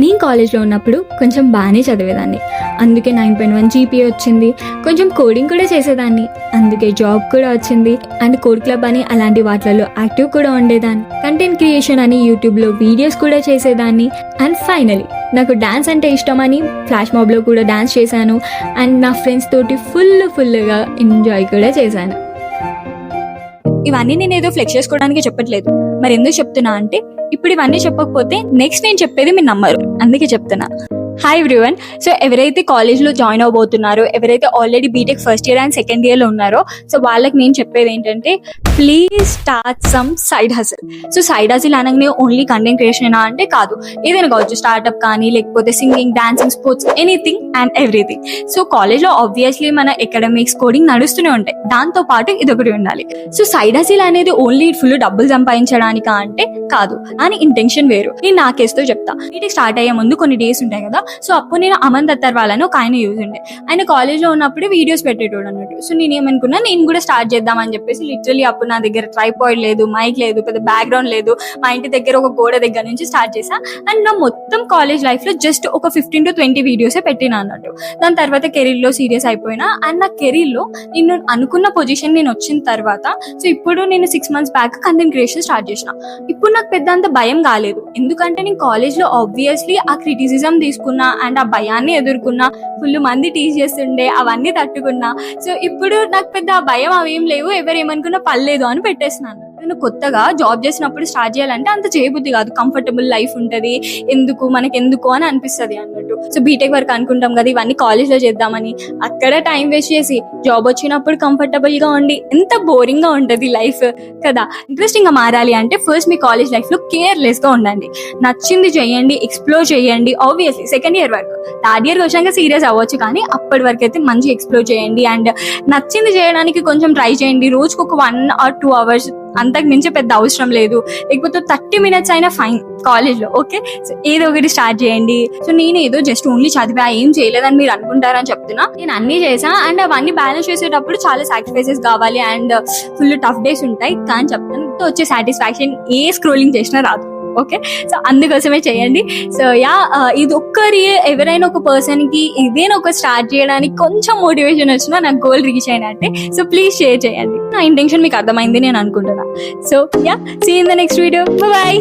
నేను కాలేజ్లో ఉన్నప్పుడు కొంచెం బాగానే చదివేదాన్ని, అందుకే 9.1 GPA వచ్చింది. కొంచెం కోడింగ్ కూడా చేసేదాన్ని, అందుకే జాబ్ కూడా వచ్చింది. అండ్ కోడ్ క్లబ్ అని అలాంటి వాటిలలో యాక్టివ్ కూడా ఉండేదాన్ని. కంటెంట్ క్రియేషన్ అని యూట్యూబ్లో వీడియోస్ కూడా చేసేదాన్ని. అండ్ ఫైనలీ నాకు డ్యాన్స్ అంటే ఇష్టమని ఫ్లాష్ మాబ్లో కూడా డ్యాన్స్ చేశాను. అండ్ నా ఫ్రెండ్స్ తోటి ఫుల్గా ఎంజాయ్ కూడా చేశాను. ఇవన్నీ నేను ఏదో ఫ్లెక్స్ చేసుకోవడానికి చెప్పట్లేదు. మరి ఎందుకు చెప్తున్నా అంటే, ఇప్పుడు ఇవన్నీ చెప్పకపోతే నెక్స్ట్ నేను చెప్పేది మీరు నమ్మరు, అందుకే చెప్తున్నా. Hi everyone. సో ఎవరైతే కాలేజ్లో జాయిన్ అవబోతున్నారో, ఎవరైతే already BTech first year and second ఇయర్లో ఉన్నారో, సో వాళ్ళకి నేను చెప్పేది ఏంటంటే, please start some side hustle. So side hustle అనగానే ఓన్లీ కంటెంట్ క్రియేషన్ అంటే కాదు, ఏదైనా కావచ్చు. స్టార్ట్అప్ కానీ, లేకపోతే singing, dancing, sports, anything and everything. So కాలేజ్లో ఆబ్వియస్లీ మన ఎకడమిక్స్, కోడింగ్ నడుస్తూనే ఉంటాయి, దాంతో పాటు ఇదొకటి ఉండాలి. సో సైడ్ హసిల్ అనేది ఓన్లీ ఫుల్ డబ్బులు సంపాదించడానికా అంటే కాదు, అని ఇంటెన్షన్ వేరు. నేను నా కేసుతో చెప్తా. బీటెక్ స్టార్ట్ అయ్యే ముందు కొన్ని డేస్ ఉంటాయి కదా, సో అప్పుడు నేను అమన్ దత్తర్ వాళ్ళని ఒక ఆయన యూజ్ ఉండే, ఆయన కాలేజ్లో ఉన్నప్పుడే వీడియోస్ పెట్టేటోడు అన్నట్టు. సో నేను ఏమనుకున్నా, నేను కూడా స్టార్ట్ చేద్దామని చెప్పేసి లిటరలీ అప్పుడు నా దగ్గర ట్రైపాడ్ లేదు, మైక్ లేదు, పెద్ద బ్యాక్గ్రౌండ్ లేదు, మా ఇంటి దగ్గర ఒక గోడ దగ్గర నుంచి స్టార్ట్ చేసా. అండ్ నా మొత్తం కాలేజ్ లైఫ్ లో జస్ట్ ఒక 15 to 20 వీడియోసే పెట్టినా అన్నట్టు. దాని తర్వాత కెరీర్ లో సీరియస్ అయిపోయినా. అండ్ నా కెరీర్ లో నేను అనుకున్న పొజిషన్ నేను వచ్చిన తర్వాత, సో ఇప్పుడు నేను 6 months back content creation start చేసిన. ఇప్పుడు నాకు పెద్ద అంత భయం కాలేదు, ఎందుకంటే నేను కాలేజ్ లో ఆబ్వియస్లీ ఆ క్రిటిసిజం తీసుకున్నా అండ్ ఆ భయాన్ని ఎదుర్కొన్నా. ఫుల్ మంది టీచ్ చేస్తుండే, అవన్నీ తట్టుకున్నా. సో ఇప్పుడు నాకు పెద్ద భయం అవేం లేవు, ఎవరు ఏమనుకున్నా పర్లేదు అని పెట్టేస్తున్నాను. నేను కొత్తగా జాబ్ చేసినప్పుడు స్టార్ట్ చేయాలంటే అంత చేయబుద్ధి కాదు, కంఫర్టబుల్ లైఫ్ ఉంటుంది, మనకెందుకు అని అనిపిస్తుంది అన్నట్టు. సో బీటెక్ వరకు అనుకుంటాం కదా ఇవన్నీ కాలేజ్ లో చేద్దామని, అక్కడ టైం వేస్ట్ చేసి జాబ్ వచ్చినప్పుడు కంఫర్టబుల్ గా ఉండి ఎంత బోరింగ్ గా ఉంటది లైఫ్ కదా. ఇంట్రెస్టింగ్ గా మారాలి అంటే ఫస్ట్ మీ కాలేజ్ లైఫ్ లో కేర్లెస్ గా ఉండండి, నచ్చింది చేయండి, ఎక్స్ప్లోర్ చేయండి. ఆబ్వియస్లీ సెకండ్ ఇయర్ వరకు, థర్డ్ ఇయర్ వచ్చాక సీరియస్ అవ్వచ్చు, కానీ అప్పటి వరకు అయితే మంచి ఎక్స్ప్లోర్ చేయండి. అండ్ నచ్చింది చేయడానికి కొంచెం ట్రై చేయండి. రోజుకు ఒక 1 or 2 hours, అంతకు మించి పెద్ద అవసరం లేదు, లేకపోతే 30 minutes అయినా ఫైన్ కాలేజ్ లో. ఓకే, సో ఏదో ఒకటి స్టార్ట్ చేయండి. సో నేను ఏదో జస్ట్ ఓన్లీ చదివా, ఏం చేయలేదని మీరు అనుకుంటారని చెప్తున్నా. నేను అన్ని చేసా, అండ్ అవన్నీ బ్యాలెన్స్ చేసేటప్పుడు చాలా సాక్రిఫైసెస్ కావాలి అండ్ ఫుల్ టఫ్ డేస్ ఉంటాయి. కానీ చెప్తాను, వచ్చే సాటిస్ఫాక్షన్ ఏ స్క్రోలింగ్ చేసినా రాదు. ఓకే, సో అందుకోసమే చేయండి. సో ఇది ఎవరైనా ఒక పర్సన్ కి ఇదేనా ఒక స్టార్ట్ చేయడానికి కొంచెం మోటివేషన్ వచ్చినా నాకు గోల్ రీచ్ అయినట్టే. సో ప్లీజ్ షేర్ చేయండి. నా ఇంటెన్షన్ మీకు అర్థమైంది నేను అనుకుంటున్నా. So see in the next video. Bye.